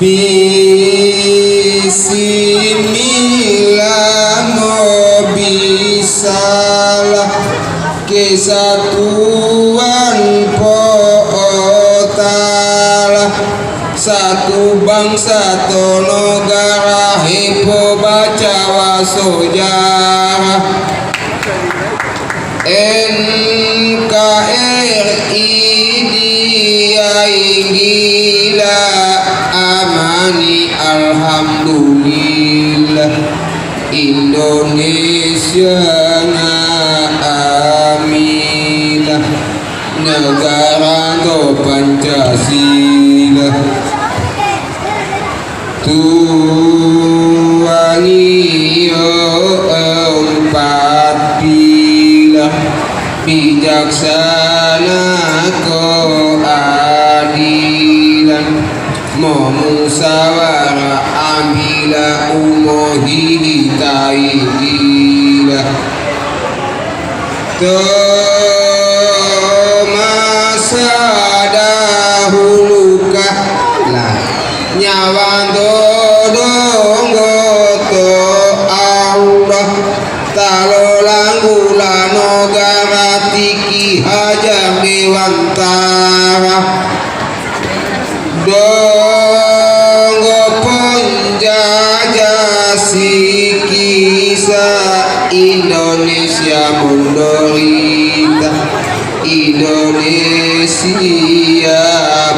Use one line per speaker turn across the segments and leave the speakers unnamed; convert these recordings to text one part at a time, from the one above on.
Bismillah no bisalah kesatuan po'otalah satu bangsa to negara hepo baca wasojarah NKRI diainggila amani alhamdulillah Indonesia na aminah negara go Pancasila tuangiyo empat pilah bijaksana keadilan memusyawarah amila umohi ta'ilah masa dahulukah lah nyawa dodong goto Allah talolanggula nogara tiki hajar dewantara donggo penjajah sikisa Indonesia mundorita Indonesia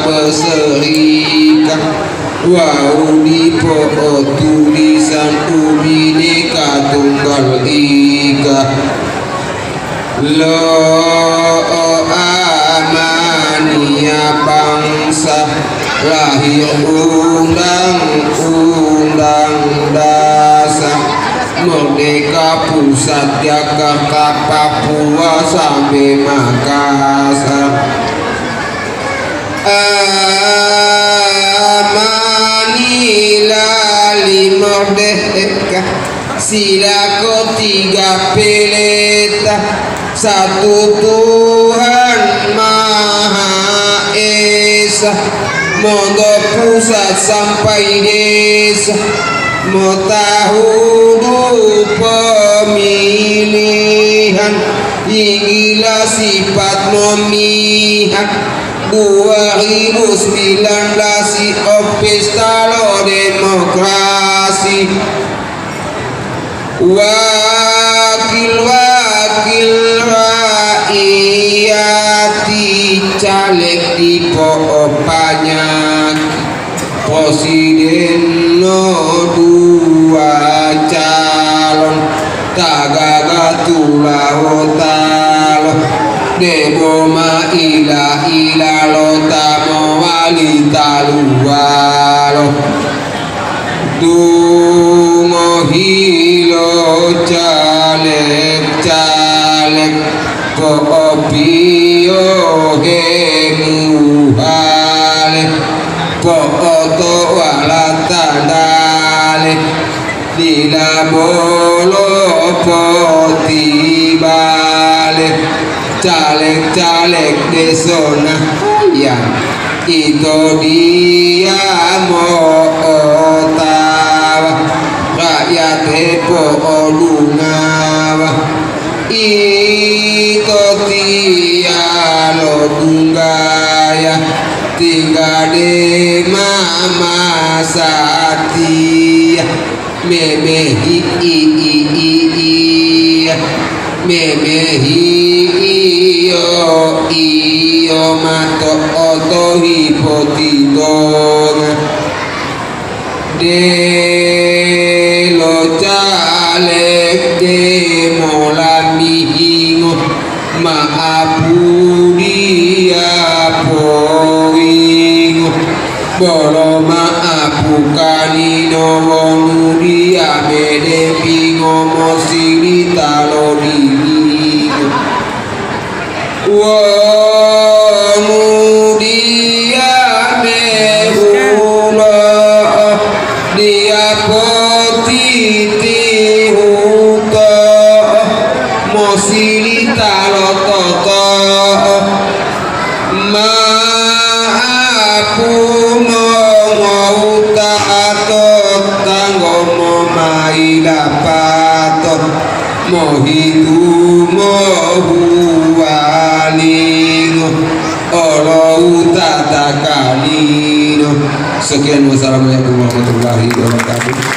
berserikat wau di po'o tulisan Bhinneka Tunggal Ika lo amania bangsa lahir undang-undang dasar merdeka pusat Jakarta Papua sampai Makassar amanilali merdeka sila ketiga peleta satu Tuhan Maha Esa monggo pusat sampai desa mau tahu pemilihan inilah sifat memihak 2019 pesta demokrasi wakil-wakil rakyati caleg di banyak presiden no dua calon tagagatulawotalo debo ma ila lo tamo wali taluwalo dungo hilo caleg koopio hemuhale koto walatandale dila bolo potibale caleg desona ya itu dia mau otawa rakyat hepo olungawa itu dia lo tunggaya tinggal di mama satia memehi iyo mato oto hipotidona de lo caleg de molamihingo maapudia poingo bolo maapukanino wonudia mede pingo mosirita lo divingo wonudia mehulo dia potiti huto mosirita lo toto maapu mau dapat mohidu mohuwalino Allahu tatakalino. Sekian, wassalamualaikum warahmatullahi wabarakatuh.